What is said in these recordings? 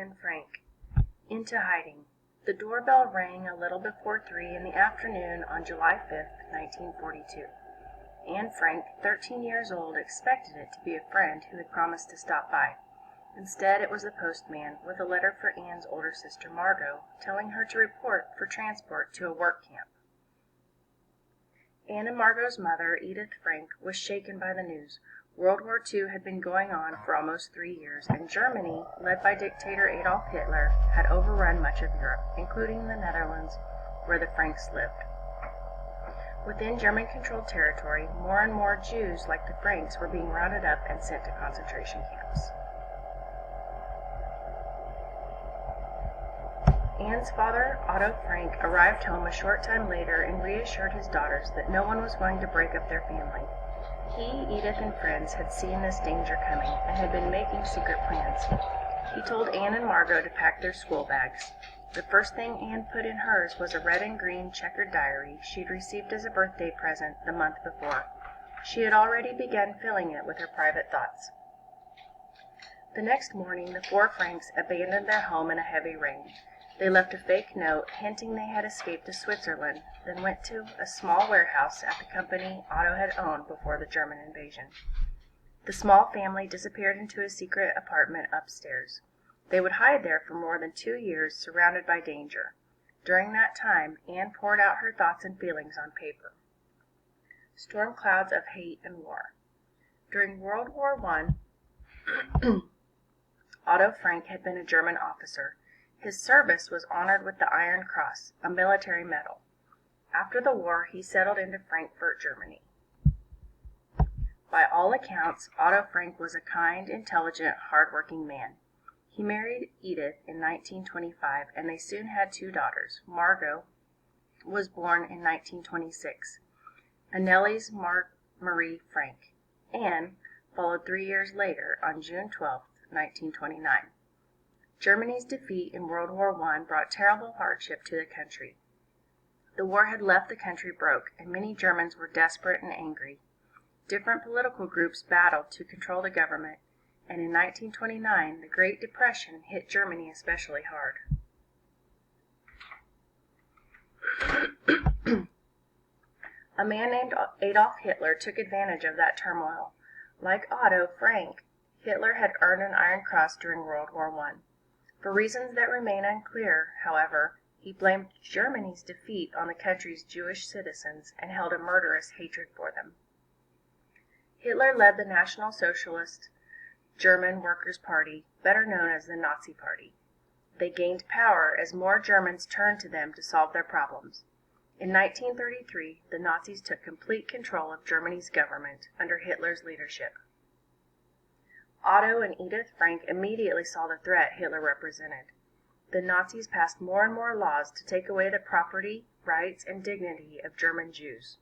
Anne Frank into hiding. The doorbell rang a little before 3 in the afternoon on July 5th, 1942. Anne Frank, 13 years old, expected it to be a friend who had promised to stop by. Instead, it was the postman, with a letter for Anne's older sister Margot, telling her to report for transport to a work camp. Anne and Margot's mother, Edith Frank, was shaken by the news. World War II had been going on for almost 3 years, and Germany, led by dictator Adolf Hitler, had overrun much of Europe, including the Netherlands, where the Franks lived. Within German-controlled territory, more and more Jews, like the Franks, were being rounded up and sent to concentration camps. Anne's father, Otto Frank, arrived home a short time later and reassured his daughters that no one was going to break up their family. He, Edith, and friends had seen this danger coming and had been making secret plans. He told Anne and Margot to pack their school bags. The first thing Anne put in hers was a red and green checkered diary she'd received as a birthday present the month before. She had already begun filling it with her private thoughts. The next morning, the four Franks abandoned their home in a heavy rain. They left a fake note hinting they had escaped to Switzerland, then went to a small warehouse at the company Otto had owned before the German invasion. The small family disappeared into a secret apartment upstairs. They would hide there for more than 2 years, surrounded by danger. During that time, Anne poured out her thoughts and feelings on paper. Storm clouds of hate and war. During World War I, Otto Frank had been a German officer. His service was honored with the Iron Cross, a military medal. After the war, he settled into Frankfurt, Germany. By all accounts, Otto Frank was a kind, intelligent, hard-working man. He married Edith in 1925, and they soon had 2 daughters. Margot was born in 1926. Annelies Marie Frank. Anne followed 3 years later, on June 12, 1929. Germany's defeat in World War I brought terrible hardship to the country. The war had left the country broke, and many Germans were desperate and angry. Different political groups battled to control the government, and in 1929 the Great Depression hit Germany especially hard. A man named Adolf Hitler took advantage of that turmoil. Like Otto Frank, Hitler had earned an Iron Cross during World War I. For reasons that remain unclear, however, he blamed Germany's defeat on the country's Jewish citizens and held a murderous hatred for them. Hitler led the National Socialist German Workers' Party, better known as the Nazi Party. They gained power as more Germans turned to them to solve their problems. In 1933, the Nazis took complete control of Germany's government under Hitler's leadership. Otto and Edith Frank immediately saw the threat Hitler represented. The Nazis passed more and more laws to take away the property, rights, and dignity of German Jews.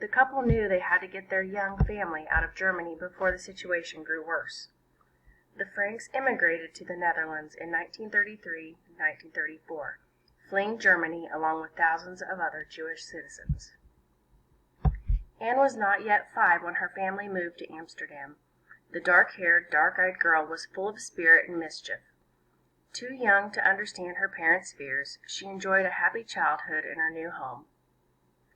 The couple knew they had to get their young family out of Germany before the situation grew worse. The Franks immigrated to the Netherlands in 1933 and 1934, fleeing Germany along with thousands of other Jewish citizens. Anne was not yet 5 when her family moved to Amsterdam. The dark-haired, dark-eyed girl was full of spirit and mischief. Too young to understand her parents' fears, she enjoyed a happy childhood in her new home.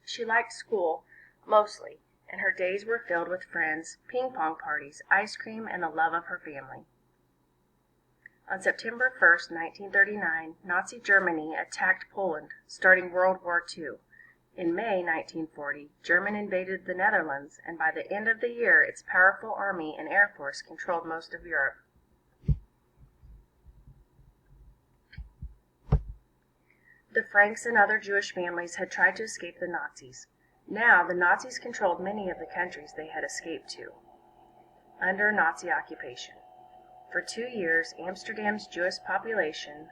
She liked school, mostly, and her days were filled with friends, ping-pong parties, ice cream, and the love of her family. On September 1st, 1939, Nazi Germany attacked Poland, starting World War II. In May 1940, Germany invaded the Netherlands, and by the end of the year, its powerful army and air force controlled most of Europe. The Franks and other Jewish families had tried to escape the Nazis. Now, the Nazis controlled many of the countries they had escaped to, under Nazi occupation. For 2 years, Amsterdam's Jewish population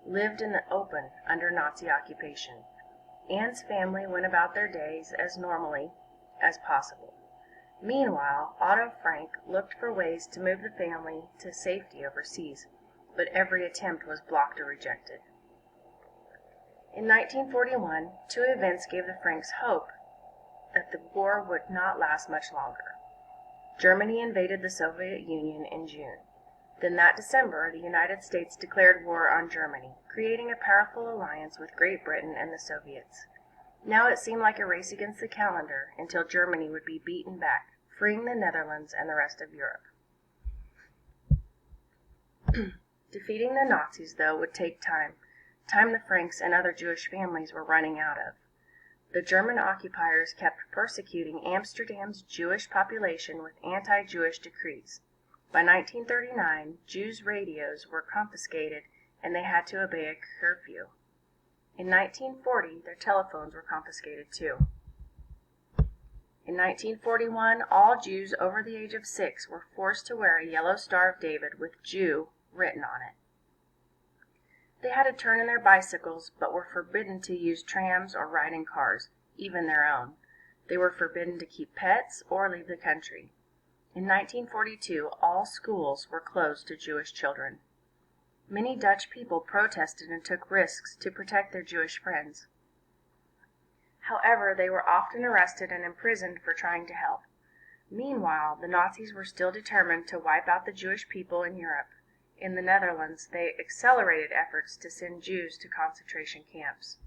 lived in the open under Nazi occupation. Anne's family went about their days as normally as possible. Meanwhile, Otto Frank looked for ways to move the family to safety overseas, but every attempt was blocked or rejected. In 1941, 2 events gave the Franks hope that the war would not last much longer. Germany invaded the Soviet Union in June. Then that December, the United States declared war on Germany, creating a powerful alliance with Great Britain and the Soviets. Now it seemed like a race against the calendar until Germany would be beaten back, freeing the Netherlands and the rest of Europe. Defeating the Nazis, though, would take time the Franks and other Jewish families were running out of. The German occupiers kept persecuting Amsterdam's Jewish population with anti-Jewish decrees. By 1939, Jews' radios were confiscated and they had to obey a curfew. In 1940, their telephones were confiscated too. In 1941, all Jews over the age of 6 were forced to wear a yellow Star of David with Jew written on it. They had to turn in their bicycles, but were forbidden to use trams or ride in cars, even their own. They were forbidden to keep pets or leave the country. In 1942, all schools were closed to Jewish children. Many Dutch people protested and took risks to protect their Jewish friends. However, they were often arrested and imprisoned for trying to help. Meanwhile, the Nazis were still determined to wipe out the Jewish people in Europe. In the Netherlands, they accelerated efforts to send Jews to concentration camps.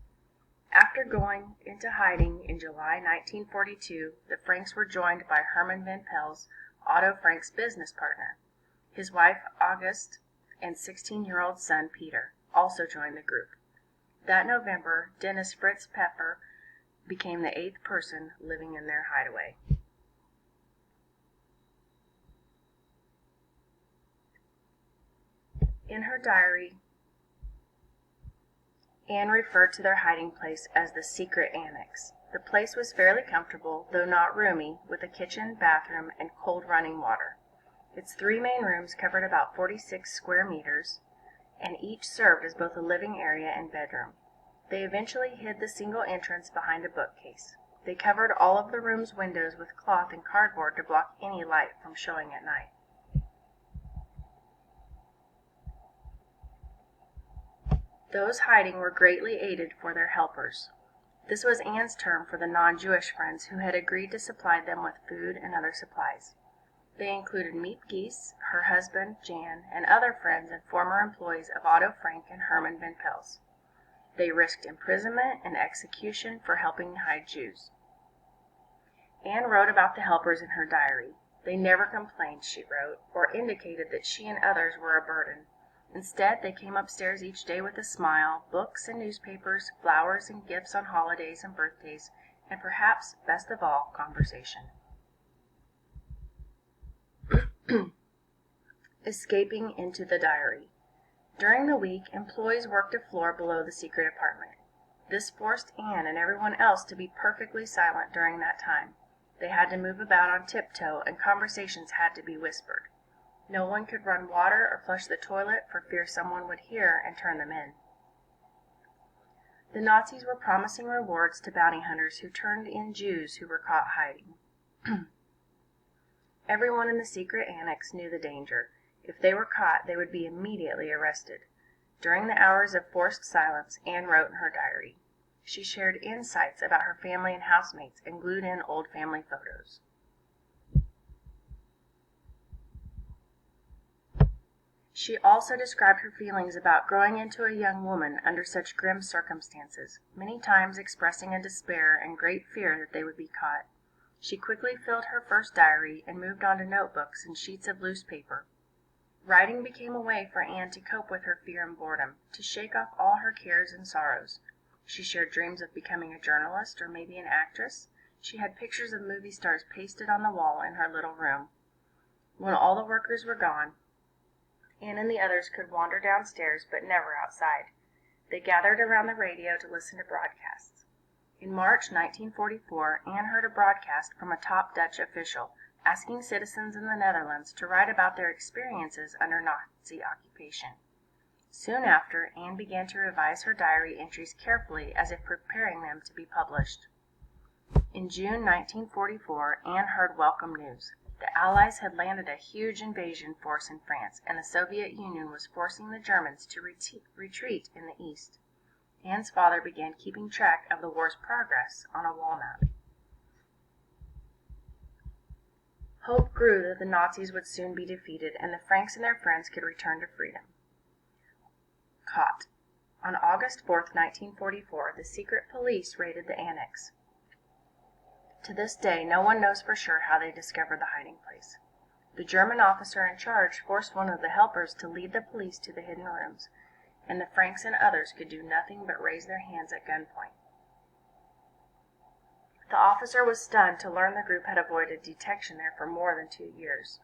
After going into hiding in July 1942, the Franks were joined by Herman van Pels, Otto Frank's business partner. His wife, Auguste, and 16-year-old son, Peter, also joined the group. That November, Dennis Fritz Pfeffer became the 8th person living in their hideaway. In her diary, Anne referred to their hiding place as the secret annex. The place was fairly comfortable, though not roomy, with a kitchen, bathroom, and cold running water. Its 3 main rooms covered about 46 square meters, and each served as both a living area and bedroom. They eventually hid the single entrance behind a bookcase. They covered all of the room's windows with cloth and cardboard to block any light from showing at night. Those hiding were greatly aided for their helpers. This was Anne's term for the non-Jewish friends who had agreed to supply them with food and other supplies. They included Miep Gies, her husband, Jan, and other friends and former employees of Otto Frank and Herman van Pels. They risked imprisonment and execution for helping hide Jews. Anne wrote about the helpers in her diary. They never complained, she wrote, or indicated that she and others were a burden. Instead, they came upstairs each day with a smile, books and newspapers, flowers and gifts on holidays and birthdays, and perhaps, best of all, conversation. Escaping into the diary. During the week, employees worked a floor below the secret apartment. This forced Anne and everyone else to be perfectly silent during that time. They had to move about on tiptoe, and conversations had to be whispered. No one could run water or flush the toilet for fear someone would hear and turn them in. The Nazis were promising rewards to bounty hunters who turned in Jews who were caught hiding. Everyone in the secret annex knew the danger. If they were caught, they would be immediately arrested. During the hours of forced silence, Anne wrote in her diary. She shared insights about her family and housemates and glued in old family photos. She also described her feelings about growing into a young woman under such grim circumstances, many times expressing a despair and great fear that they would be caught. She quickly filled her first diary and moved on to notebooks and sheets of loose paper. Writing became a way for Anne to cope with her fear and boredom, to shake off all her cares and sorrows. She shared dreams of becoming a journalist or maybe an actress. She had pictures of movie stars pasted on the wall in her little room. When all the workers were gone, Anne and the others could wander downstairs, but never outside. They gathered around the radio to listen to broadcasts. In March 1944, Anne heard a broadcast from a top Dutch official, asking citizens in the Netherlands to write about their experiences under Nazi occupation. Soon after, Anne began to revise her diary entries carefully as if preparing them to be published. In June 1944, Anne heard welcome news. The Allies had landed a huge invasion force in France, and the Soviet Union was forcing the Germans to retreat in the east. Anne's father began keeping track of the war's progress on a wall map. Hope grew that the Nazis would soon be defeated and the Franks and their friends could return to freedom. Caught. On August 4, 1944, the secret police raided the annex. To this day, no one knows for sure how they discovered the hiding place. The German officer in charge forced one of the helpers to lead the police to the hidden rooms, and the Franks and others could do nothing but raise their hands at gunpoint. The officer was stunned to learn the group had avoided detection there for more than 2 years.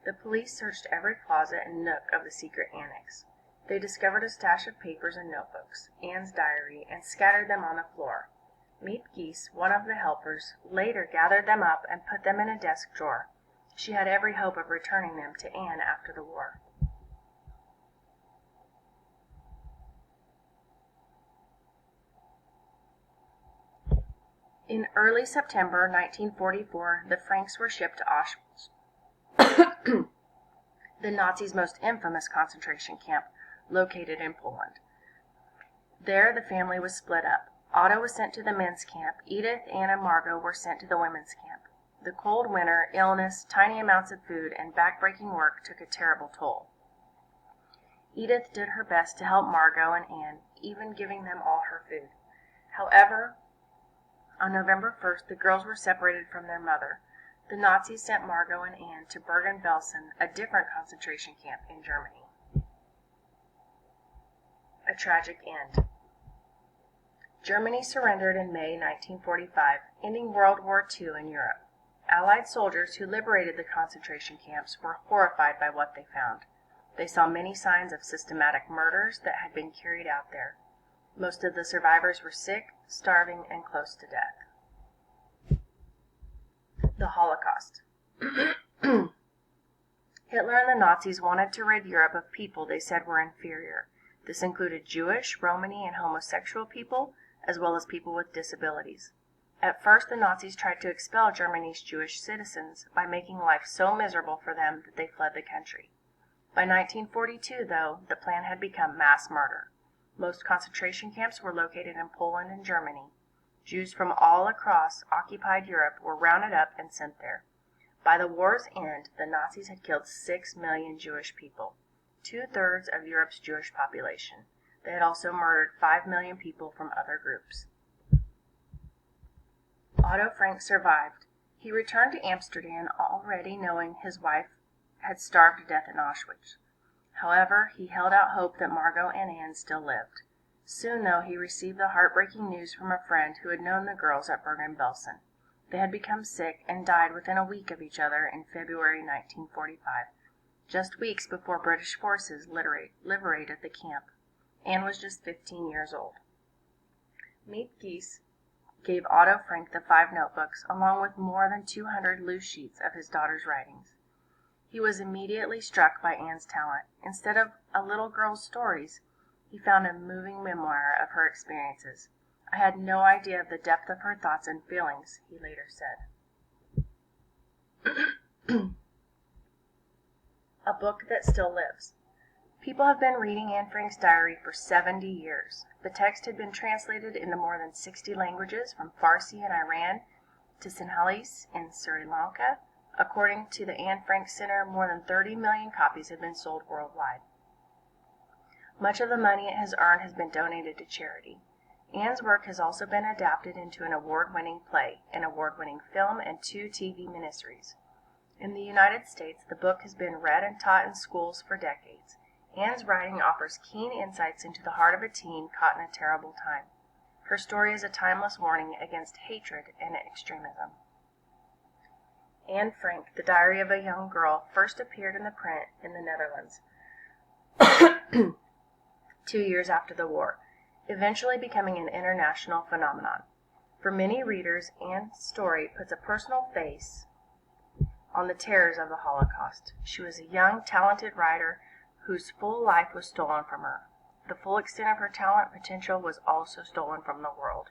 The police searched every closet and nook of the secret annex. They discovered a stash of papers and notebooks, Anne's diary, and scattered them on the floor. Miep Gies, one of the helpers, later gathered them up and put them in a desk drawer. She had every hope of returning them to Anne after the war. In early September 1944, the Franks were shipped to Auschwitz, the Nazis' most infamous concentration camp, located in Poland. There, the family was split up. Otto was sent to the men's camp. Edith, Anne, and Margot were sent to the women's camp. The cold winter, illness, tiny amounts of food, and backbreaking work took a terrible toll. Edith did her best to help Margot and Anne, even giving them all her food. However, on November 1st, the girls were separated from their mother. The Nazis sent Margot and Anne to Bergen-Belsen, a different concentration camp in Germany. A tragic end. Germany surrendered in May 1945, ending World War II in Europe. Allied soldiers who liberated the concentration camps were horrified by what they found. They saw many signs of systematic murders that had been carried out there. Most of the survivors were sick, starving, and close to death. The Holocaust. Hitler and the Nazis wanted to rid Europe of people they said were inferior. This included Jewish, Romani, and homosexual people, as well as people with disabilities. At first, the Nazis tried to expel Germany's Jewish citizens by making life so miserable for them that they fled the country. By 1942, though, the plan had become mass murder. Most concentration camps were located in Poland and Germany. Jews from all across occupied Europe were rounded up and sent there. By the war's end, the Nazis had killed 6 million Jewish people, 2/3 of Europe's Jewish population. They had also murdered 5 million people from other groups. Otto Frank survived. He returned to Amsterdam already knowing his wife had starved to death in Auschwitz. However, he held out hope that Margot and Anne still lived. Soon, though, he received the heartbreaking news from a friend who had known the girls at Bergen-Belsen. They had become sick and died within a week of each other in February 1945, just weeks before British forces liberated the camp. Anne was just 15 years old. Miep Gies gave Otto Frank the 5 notebooks, along with more than 200 loose sheets of his daughter's writings. He was immediately struck by Anne's talent. Instead of a little girl's stories, he found a moving memoir of her experiences. I had no idea of the depth of her thoughts and feelings, he later said. A book that still lives. People have been reading Anne Frank's diary for 70 years. The text had been translated into more than 60 languages, from Farsi in Iran to Sinhalese in Sri Lanka. According to the Anne Frank Center, more than 30 million copies have been sold worldwide. Much of the money it has earned has been donated to charity. Anne's work has also been adapted into an award-winning play, an award-winning film, and 2 TV miniseries. In the United States, the book has been read and taught in schools for decades. Anne's writing offers keen insights into the heart of a teen caught in a terrible time. Her story is a timeless warning against hatred and extremism. Anne Frank, The Diary of a Young Girl, first appeared in the print in the Netherlands 2 years after the war, eventually becoming an international phenomenon. For many readers, Anne's story puts a personal face on the terrors of the Holocaust. She was a young, talented writer whose full life was stolen from her. The full extent of her talent potential was also stolen from the world.